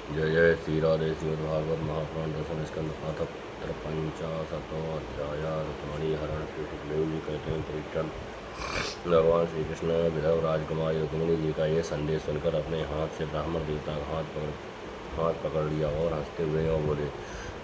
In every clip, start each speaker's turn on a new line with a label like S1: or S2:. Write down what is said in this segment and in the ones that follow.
S1: जय जय श्री राधे श्रीमद्भागवत महापुराण दशम स्कंद अथ पंचाशतोऽध्याय। रुक्मिणी हरण। श्री सुखदेव जी कहते हैं, परीक्षण, भगवान श्री कृष्ण विधव राजकुमारी रुक्मिणी जी का यह संदेश सुनकर अपने हाथ से ब्राह्मण देवता का हाथ पकड़ लिया और हंसते हुए और बोले,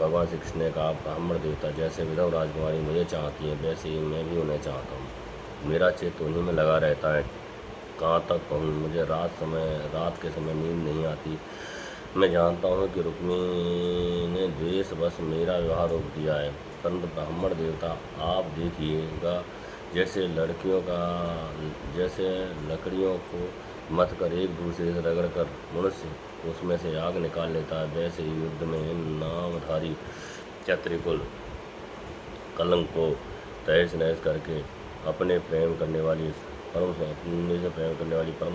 S1: भगवान श्री कृष्ण ने कहा, ब्राह्मण देवता जैसे विधव राजकुमारी मुझे चाहती है, वैसे ही मैं भी उन्हें चाहता हूँ। मेरा चित्त उन्हीं में लगा रहता है। कहाँ तक कहूँ, मुझे रात के समय नींद नहीं आती। मैं जानता हूँ कि रुक्मिणी ने द्वेषवश मेरा विवाह रोक दिया है, परंतु ब्राह्मण देवता आप देखिएगा, जैसे लकड़ियों को मथ कर एक दूसरे से रगड़ कर मनुष्य उसमें से आग निकाल लेता है, वैसे ही युद्ध में नामधारी क्षत्रिकुल कलंक को तहस नहस करके अपने प्रेम करने वाली परम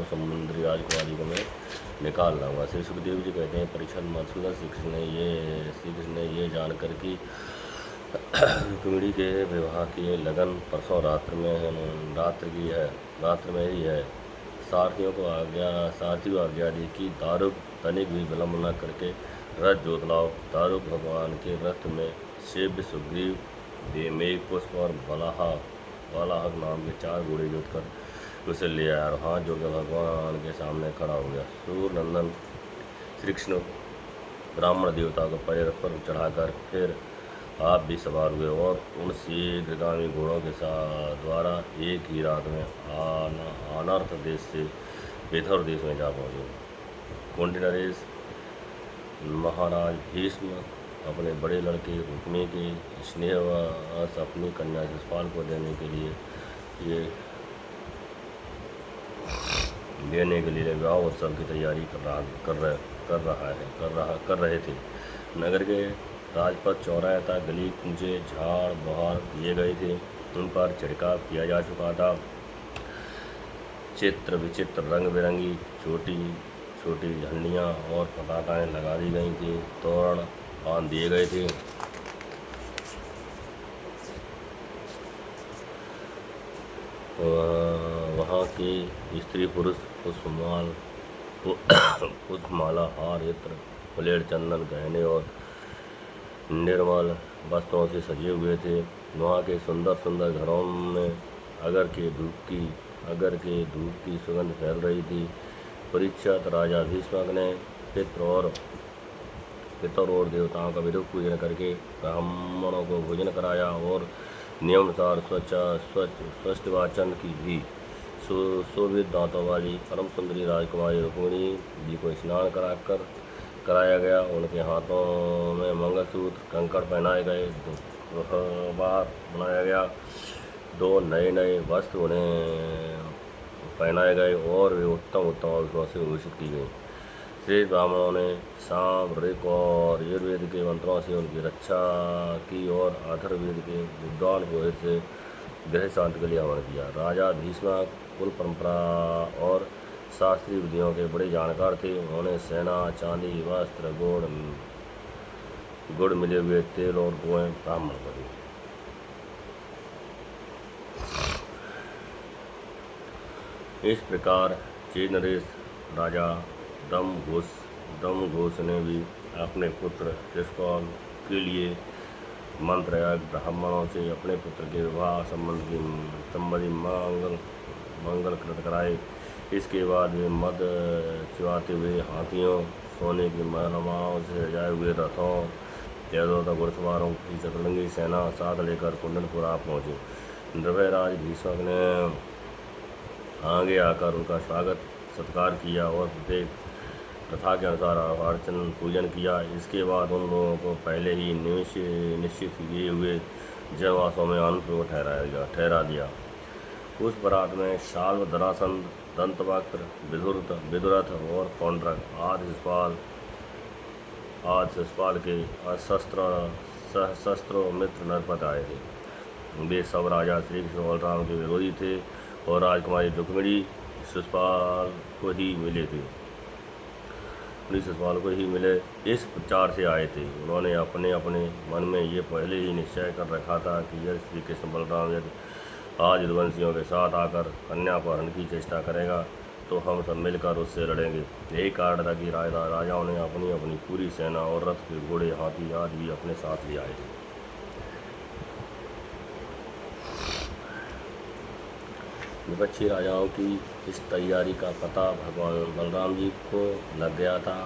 S1: समुद्री राजकुमारी को मैं निकाल लाऊंगा। श्री सुखदेव जी कहते हैं, परीक्षण मधुसूदन श्री कृष्ण ने ये जानकर कि रुक्मिणी के विवाह की लगन परसों रात्र में ही है, सारथियों को आज्ञा दी कि दारुक तनिक भी विलंब न करके रथ जोत लाओ। दारुक भगवान के रथ में सेव्य सुग्रीव, देमेघ, पुष्प और बालाहक नाम के 4 घोड़े जोत कर उसे ले आया और हाथ जोड़कर भगवान के सामने खड़ा हो गया। सूर्यनंदन श्री कृष्ण ब्राह्मण देवता को पहले रथ पर चढ़ाकर फिर आप भी सवार हुए और उन शीघ्रगामी घोड़ों के द्वारा एक ही रात में अनर्थ देश से विदर्भ देश में जा पहुँचे। कुंती नरेश महाराज भीष्म अपने बड़े लड़के रुक्मिणी के स्नेहवश अपनी कन्या शिशुपाल को देने के लिए विवाह उत्सव की तैयारी कर रहे थे। नगर के राजपथ चौराहे तक गली कूचे झाड़ बहार दिए गए थे, उन पर छिड़काव किया जा चुका था। चित्र विचित्र रंग बिरंगी छोटी छोटी झंडियाँ और पताकाएँ लगा दी गई थी, तोरण बांध दिए गए थे। वहाँ के स्त्री पुरुष पुष्पमाला, हार, इत्र, प्लेट, चंदन, गहने और निर्मल वस्त्रों से सजे हुए थे। वहाँ के सुंदर सुंदर घरों में अगर के धूप की सुगंध फैल रही थी। परीक्षित राजा भीष्मक ने पितर और देवताओं का विधिवत पूजन करके ब्राह्मणों को भोजन कराया और नियमानुसार स्वच्छ वाचन की भी शोभित दांतों वाली परम सुंदरी राजकुमारी रुक्मिणी जी को स्नान कराया गया। उनके हाथों में मंगलसूत्र, कंकड़ पहनाए गए, बार बनाया गया, 2 नए वस्त्र उन्हें पहनाए गए और वे उत्तम आभूषणों से भूषित की गई। श्रेष्ठ ब्राह्मणों ने साम, ऋक और यजुर्वेद के मंत्रों से उनकी रक्षा की और अथर्ववेद के विद्वान पुरोहित से गृह शांति के लिए हवन किया। राजा भीष्म कुल परंपरा और शास्त्रीय विधियों के बड़े जानकार थे। उन्होंने सेना, चांदी, वस्त्र, गुड़ मिले हुए तेल और गोएं ब्राह्मण को दी। इस प्रकार चेद नरेश राजा दमघोष ने भी अपने पुत्र शिशुपाल के लिए मंत्रयाग ब्राह्मणों से अपने पुत्र के विवाह संबंधी मंगल कृत कराए। इसके बाद वे मद चुआते हुए हाथियों, सोने की मालाओं से सजाए हुए रथों, तेजों तक घुड़सवारों की चतुरंगी सेना साथ लेकर कुंडलपुर आ पहुँचे। निर्भयराज भीष्मक ने आगे आकर उनका स्वागत सत्कार किया और प्रत्येक प्रथा के अनुसार अर्चन पूजन किया। इसके बाद उन लोगों को पहले ही निश्चित किए हुए जनवासों में अनुपूर्वक ठहरा दिया। उस बारात में शाल्व, दरासन, दंतवक्त्र, विदुरथ और पौंड्रक आदि शिशुपाल के सशस्त्र मित्र नरपत आए थे। वे सब राजा श्री कृष्ण बलराम के विरोधी थे और राजकुमारी रुक्मिणी शिशुपाल को ही मिले इस प्रचार से आए थे। उन्होंने अपने मन में ये पहले ही निश्चय कर रखा था कि यदि श्री कृष्ण बलराम आज यदुवंशियों के साथ आकर कन्या अपहरण की चेष्टा करेगा तो हम सब मिलकर उससे लड़ेंगे। यही कारण था कि राजाओं ने अपनी अपनी पूरी सेना और रथ के घोड़े हाथी आदि भी अपने साथ ले आए थे। विपक्षी राजाओं की इस तैयारी का पता भगवान बलराम जी को लग गया था,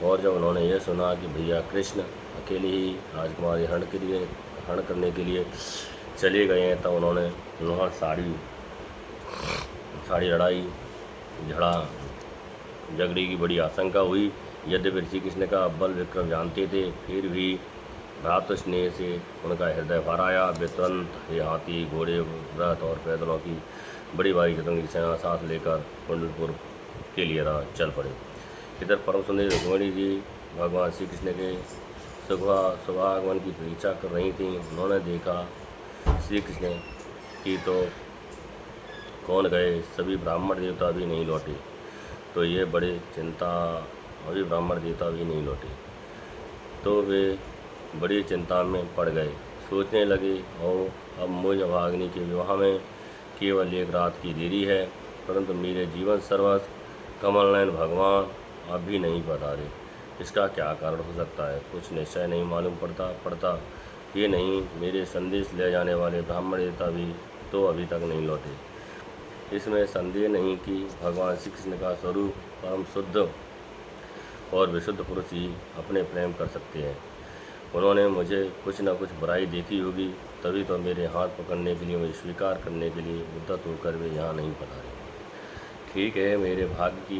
S1: और जब उन्होंने यह सुना कि भैया कृष्ण अकेले ही राजकुमारी हरण करने के लिए चले गए हैं, तब उन्होंने वहाँ सारी लड़ाई झगड़े की बड़ी आशंका हुई। यद्यपि श्री कृष्ण का बल विक्रम जानते थे, फिर भी भ्रातृ स्नेह से उनका हृदय भर आया। वे तुरंत हाथी घोड़े रथ और पैदलों की बड़ी भारी चतुरंगी सेना साथ लेकर कुंडलपुर के लिए चल पड़े। इधर परम सुंदरी रुक्मिणी जी भगवान श्री कृष्ण के शुभागमन की प्रतीक्षा कर रही थीं। उन्होंने देखा श्री कृष्ण की तो कौन गए, सभी ब्राह्मण देवता भी नहीं लौटे, तो ये बड़े चिंता, अभी ब्राह्मण देवता भी नहीं लौटे, तो वे बड़ी चिंता में पड़ गए। सोचने लगे, और अब मुझ अभागिनी के विवाह में केवल एक रात की देरी है, परंतु मेरे जीवन सर्वस्व कमल नयन भगवान अब भी नहीं पधारे। इसका क्या कारण हो सकता है, कुछ निश्चय नहीं मालूम पड़ता। ये नहीं, मेरे संदेश ले जाने वाले ब्राह्मण देवता भी तो अभी तक नहीं लौटे। इसमें संदेह नहीं कि भगवान श्री कृष्ण का स्वरूप परम शुद्ध और विशुद्ध पुरुष ही अपने प्रेम कर सकते हैं। उन्होंने मुझे कुछ न कुछ बुराई देखी होगी, तभी तो मेरे हाथ पकड़ने के लिए, मुझे स्वीकार करने के लिए उद्यत होकर वे यहाँ नहीं पधारे। ठीक है, मेरे भाग्य ही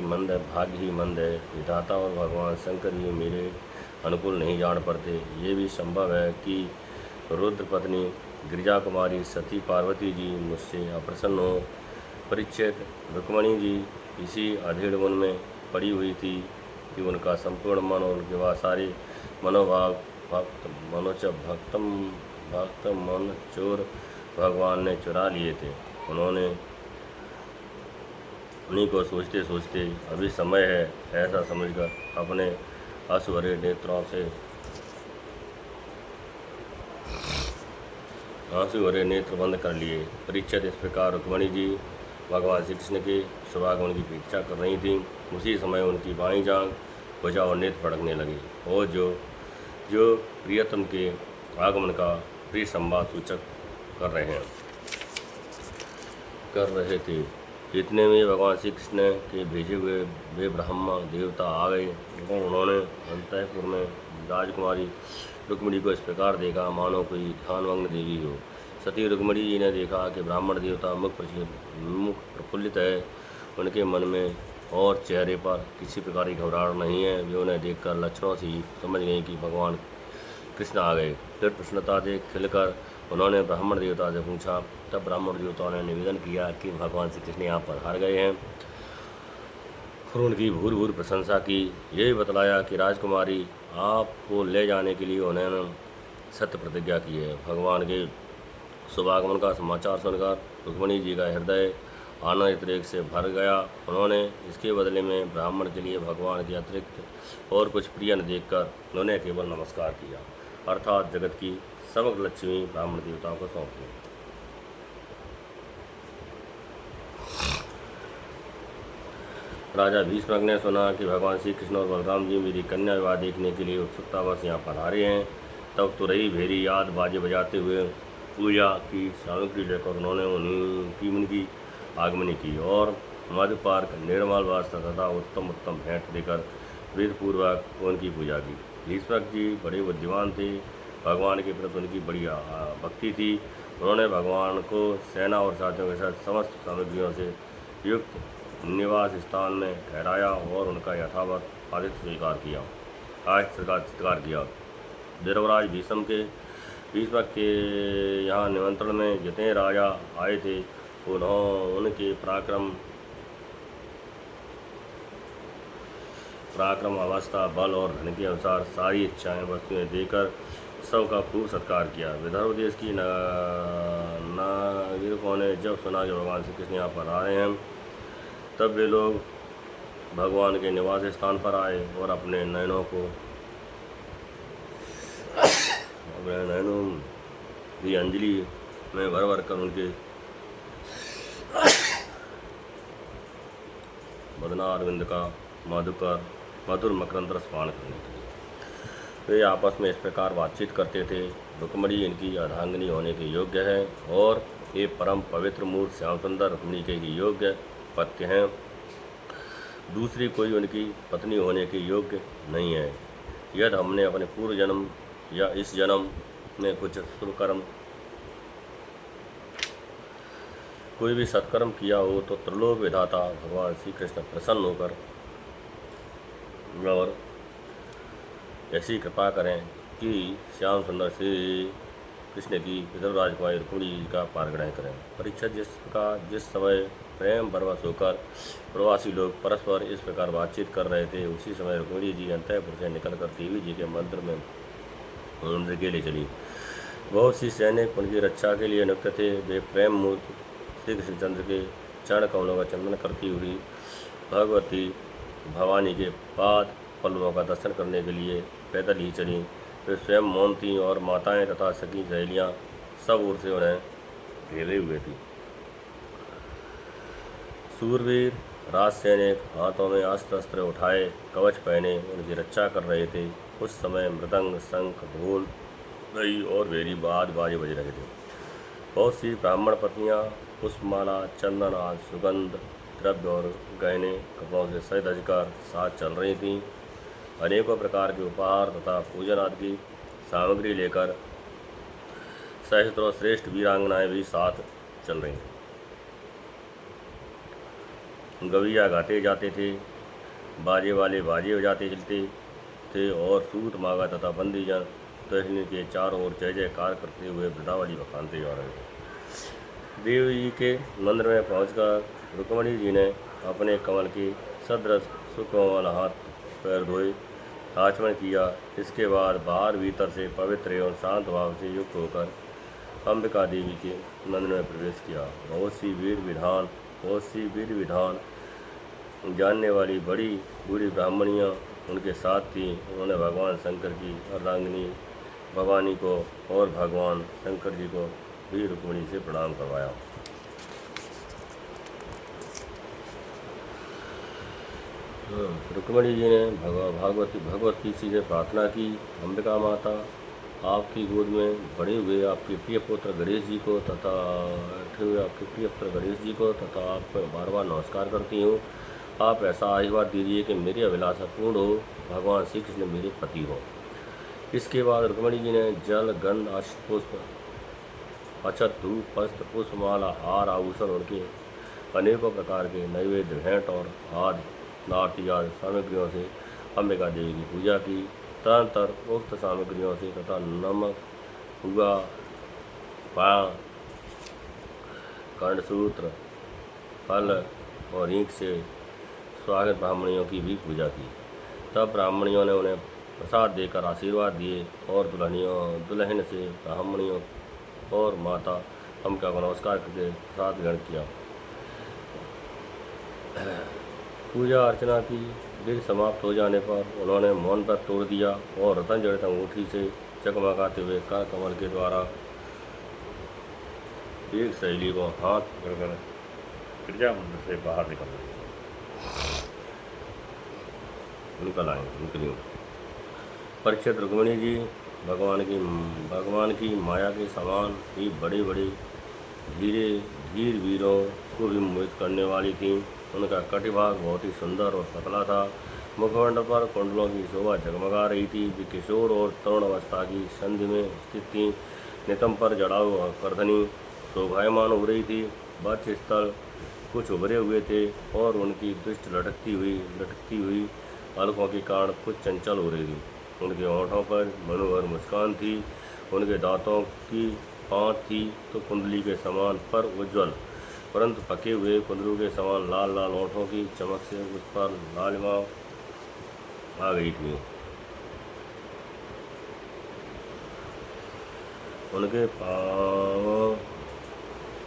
S1: मंद है। विधाता और भगवान शंकर भी मेरे अनुकूल नहीं जान पड़ते। ये भी संभव है कि रुद्र पत्नी गिरिजा कुमारी सती पार्वती जी मुझसे अप्रसन्न हो। परीक्षित रुक्मिणी जी इसी अधेड़ गुण में पड़ी हुई थी कि उनका संपूर्ण मन और उनके वह सारे मनोभाव भक्त मन चोर भगवान ने चुरा लिए थे। उन्हीं को सोचते सोचते अभी समय है, ऐसा समझकर अपने आंसू भरे नेत्र बंद कर लिए। परीक्षित इस प्रकार रुक्मिणी जी भगवान श्री कृष्ण के शुभागमन की प्रतीक्षा कर रही थीं। उसी समय उनकी बाईं जांघ, भुजा और नेत्र फड़कने लगी, और जो प्रियतम के आगमन का प्रिय संवाद सूचक कर रहे थे। इतने में भगवान श्री कृष्ण के भेजे हुए वे ब्रह्मा देवता आ गए, और उन्होंने अंतःपुर में राजकुमारी रुक्मिणी को इस प्रकार देखा मानो कोई ध्यानमग्न देवी हो। सती रुक्मिणी जी ने देखा कि ब्राह्मण देवता मुख प्रफुल्लित है, उनके मन में और चेहरे पर किसी प्रकार की घबराहट नहीं है। वे उन्हें देखकर लक्षणों से ही समझ गई कि भगवान कृष्ण आ गए। फिर प्रसन्नता से खिलकर उन्होंने ब्राह्मण देवता से पूछा। तब ब्राह्मण देवताओं ने निवेदन किया कि भगवान श्री कृष्ण यहाँ पर हार गए हैं, और उनकी भूर प्रशंसा की। ये भी बतलाया कि राजकुमारी आपको ले जाने के लिए उन्होंने सत्य प्रतिज्ञा की है। भगवान के शुभागमन का समाचार सुनकर रुक्मिणी जी का हृदय आनंद रेख से भर गया। उन्होंने इसके बदले में ब्राह्मण के लिए भगवान के अतिरिक्त और कुछ प्रिय न देखकर उन्हें केवल नमस्कार किया, अर्थात जगत की समग्र लक्ष्मी ब्राह्मण देवताओं को सौंप दी। राजा भीष्मक ने सुना कि भगवान श्री कृष्ण और बलराम जी मेरी कन्या विवाह देखने के लिए उत्सुकतावश यहाँ पर आ रहे हैं। तब तुरही भेरी याद बाजे बजाते हुए पूजा की सामग्री लेकर उन्होंने उनकी आगमनी की, और मधुपार्क निर्मल वस्त्र तथा उत्तम भेंट देकर वेदपूर्वक उनकी पूजा की। भीष्मक जी बड़े बुद्धिमान थे, भगवान के प्रति उनकी बड़ी भक्ति थी। उन्होंने भगवान को सेना और साथियों के साथ समस्त सामग्रियों से युक्त निवास स्थान में ठहराया और उनका यथावत आतिथ्य सत्कार किया। देवराज भीष्मक के यहाँ निमंत्रण में जितने राजा आए थे, उनके पराक्रम अवस्था, बल और धन के अनुसार सारी इच्छाएं वस्तुएं देकर सबका खूब सत्कार किया। विदर्भ देश की नागरिकों ने जब सुना कि भगवान श्री कृष्ण यहाँ पर आए हैं, तब वे लोग भगवान के निवास स्थान पर आए और अपने नयनों की अंजलि में भर कर पद्मारविंद का मधुर मकरंद रस पान करने लगे। वे आपस में इस प्रकार बातचीत करते थे। रुक्मिणी इनकी अर्धांगिनी होने के योग्य है और ये परम पवित्र मूर्त श्याम सुंदर रुक्मिणी के ही योग्य पत्य हैं। दूसरी कोई उनकी पत्नी होने के योग्य नहीं है। यदि हमने अपने पूर्व जन्म या इस जन्म में कुछ शुभ कर्म कोई भी सत्कर्म किया हो तो त्रिलोक विधाता भगवान श्री कृष्ण प्रसन्न होकर और ऐसी कृपा करें कि श्याम सुंदर श्री कृष्ण की पितृराज कुमारी रुक्मिणी का पारग्रहण करें। परीक्षा जिस समय प्रेम बरवश होकर प्रवासी लोग परस्पर इस प्रकार बातचीत कर रहे थे, उसी समय रुक्मिणी जी अंतःपुर से निकलकर देवी जी के मंदिर में उनके लिए चली। बहुत सी सैनिक उनकी रक्षा के लिए नियुक्त थे। वे प्रेम मूर्ति श्री कृष्णचंद्र के चरण कमलों का चंदन करती हुई भगवती भवानी के पाद पल्लवों का दर्शन करने के लिए पैदल ही चली। वे स्वयं मौन थीं और माताएं तथा सखी सहेलियां सब ओर से उन्हें घेरे हुए थी। सूरवीर राज सैनिक हाथों में अस्त्र अस्त्र उठाए कवच पहने उनकी रक्षा कर रहे थे। उस समय मृदंग, शंख, ढोल, दई और भेरी बाजे बज रहे थे। बहुत सी ब्राह्मण पत्नियां पुष्पमाला, चंदन आदि सुगंध द्रव्य और गहने कपड़ों से सज धजकर साथ चल रही थीं। अनेकों प्रकार के उपहार तथा पूजन आदि की सामग्री लेकर सहस्त्रों श्रेष्ठ वीरांगनाएं भी साथ चल रही थीं। गवैया गाते जाते थे, बाजे वाले बाजे बजाते चलते थे और सूत मागा तथा बंदीजन दक्षिण के चारों ओर जय जयकार करते हुए वृंदावली बखानते जा रहे थे। देवी जी के मंदिर में पहुंचकर रुक्मिणी जी ने अपने कमल की सदृश सुकोमल हाथ पैर धोए, आचमन किया। इसके बाद बाहर भीतर से पवित्र एवं शांत भाव से युक्त होकर अंबिका देवी के मंदिर में प्रवेश किया। बहुत सी वीर विधान जानने वाली बड़ी बूढ़ी ब्राह्मणियाँ उनके साथ थीं। उन्होंने भगवान शंकर की अर्धांगिनी भवानी को और भगवान शंकर जी को भी रुक्मिणी से प्रणाम करवाया। रुक्मिणी जी ने भगवती से प्रार्थना की, अंबिका माता, आपकी गोद में बड़े हुए आपके प्रिय पुत्र गणेश जी को तथा आपको बार बार नमस्कार करती हूँ। आप ऐसा आशीर्वाद दीजिए कि मेरी अभिलाषा पूर्ण हो, भगवान श्री कृष्ण मेरे पति हो। इसके बाद रुक्मिणी जी ने जल, गंध, पुष्प, अक्षत, धूप, वस्त्र, पुष्पमाला, हार, आभूषण उनके अनेकों प्रकार के नैवेद्य, भेंट और आरती आदि सामग्रियों से अंबिका देवी की पूजा की। तदनंतर उक्त सामग्रियों से तथा नमक, हुआ, पान, कर्णसूत्र, फल और ईंट से स्वागत ब्राह्मणियों की भी पूजा की। तब ब्राह्मणियों ने उन्हें प्रसाद देकर आशीर्वाद दिए और दुल्हन से ब्राह्मणियों और माता अंबिका को नमस्कार करके प्रसाद ग्रहण किया। पूजा अर्चना की विधि समाप्त हो जाने पर उन्होंने मौन व्रत तोड़ दिया और रतन जड़ित अंगूठी से चकमकाते हुए कर कमल के द्वारा एक सहेली को हाथ पकड़कर गिरजा मंदिर से बाहर निकली। परीक्षित, रुक्मिणी जी भगवान की माया के समान ही बड़े बड़े धीर वीरों को भी मोहित करने वाली थीं। उनका कटिभाग बहुत ही सुंदर और पतला था। मुखमंडल पर कुंडलों की शोभा जगमगा रही थी। वे किशोर और तरुण अवस्था की संधि में स्थित थीं। नितंब पर जड़ाऊ करधनी शोभायमान हो रही थी। वक्ष स्थल कुछ उभरे हुए थे और उनकी दृष्टि लटकती हुई पलकों के कारण कुछ चंचल हो रही थी। उनके होठों पर मनोहर मुस्कान थी। उनके दांतों की पांत थी तो कुंडली के समान पर उज्ज्वल, परंतु पके हुए कुंदरू के समान लाल लाल होठों की चमक से उस पर लालिमा आ गई थी। उनके पाँव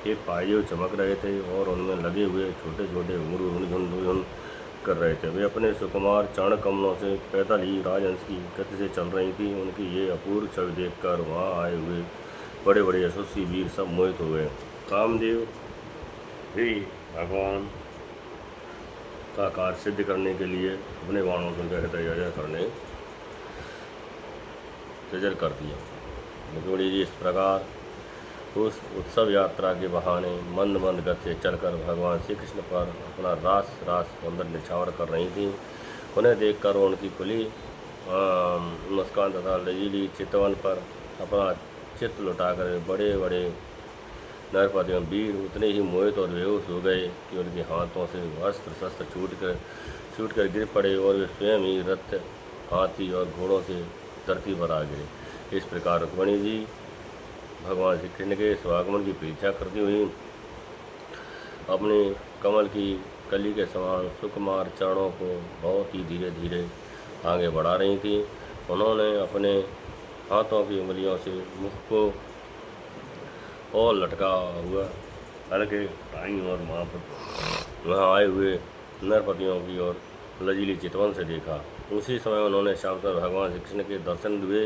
S1: के पाये चमक रहे थे और उनमें लगे हुए छोटे छोटे घुंघरू झुनझुन कर रहे थे। वे अपने सुकुमार चरण कमलों से पैदल ही राजहंस की गति से चल रही थी। उनकी ये अपूर्व छवि देखकर वहाँ आए हुए बड़े बड़े यशस्वी वीर सब मोहित हो गए। का कार्य सिद्ध करने के लिए अपने बाणों से उनका हृदय जर्जर कर दिया। रुक्मिणी जी इस प्रकार उस उत्सव यात्रा के बहाने मंद मंद गति से चलकर भगवान श्री कृष्ण पर अपना रास रास सुंदर निछावर कर रही थी। उन्हें देखकर उनकी खुली मुस्कान तथा लजीली चितवन पर अपना चित्त लुटाकर बड़े बड़े नरपति एवं वीर उतने ही मोहित और बेहोश हो गए कि उनके हाथों से वस्त्र शस्त्र छूट कर गिर पड़े और वे स्वयं ही रथ हाथी और घोड़ों से धरती पर आ गिरे। इस प्रकार रुक्मिणी जी भगवान श्री कृष्ण के स्वागमन की प्रतीक्षा करती हुई अपने कमल की कली के समान सुकुमार चरणों को बहुत ही धीरे धीरे आगे बढ़ा रही थी। उन्होंने अपने हाथों की उंगलियों से मुख को और लटका हुआ हल्के दाईं और वहाँ आए हुए नरपतियों की ओर लजीली चितवन से देखा। उसी समय उन्होंने शाम पर भगवान श्री कृष्ण के दर्शन हुए।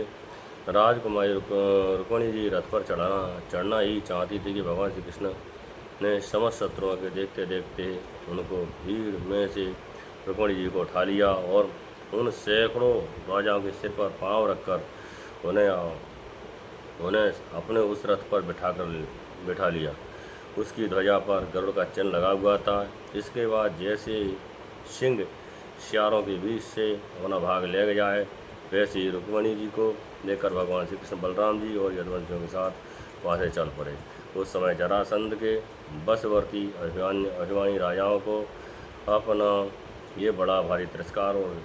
S1: राजकुमारी रुक्मिणी जी रथ पर चढ़ना ही चाहती थी कि भगवान श्री कृष्ण ने समस्त शत्रुओं के देखते देखते उनको भीड़ में से रुक्मिणी जी को उठा लिया और उन सैकड़ों राजाओं के सिर पर पांव रखकर उन्हें अपने उस रथ पर बिठा लिया। उसकी ध्वजा पर गरुड़ का चिन्ह लगा हुआ था। इसके बाद जैसे सिंह सियारों के बीच से अपना भाग ले जाए वैसे ही रुक्मिणी जी को लेकर भगवान श्री कृष्ण बलराम जी और यदुवंशियों के साथ वहाँ से चल पड़े। उस समय जरासंध के बसवर्ती अभिमानी राजाओं को अपना ये बड़ा भारी तिरस्कार और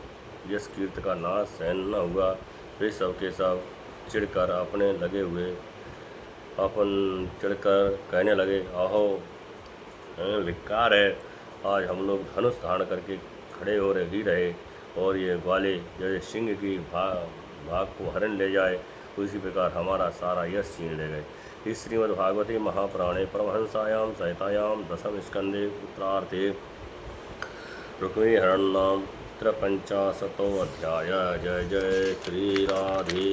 S1: यश कीर्ति का नाश सहन न हुआ। वे सबके सब चिढ़कर कहने लगे, आहो धिक्कार है, आज हम लोग धनुष धारण करके खड़े हो रहे और ये ग्वाले जैसे सिंह की भाग को हरण ले जाए उसी प्रकार हमारा सारा यश छीन ले गए। इस श्रीमद्भागवते महापुराणे परमहंसायां संहितायां दशम स्कंदे उत्तरार्धे रुक्मिणी हरण नाम 53 अध्याय। जय जय श्री राधे।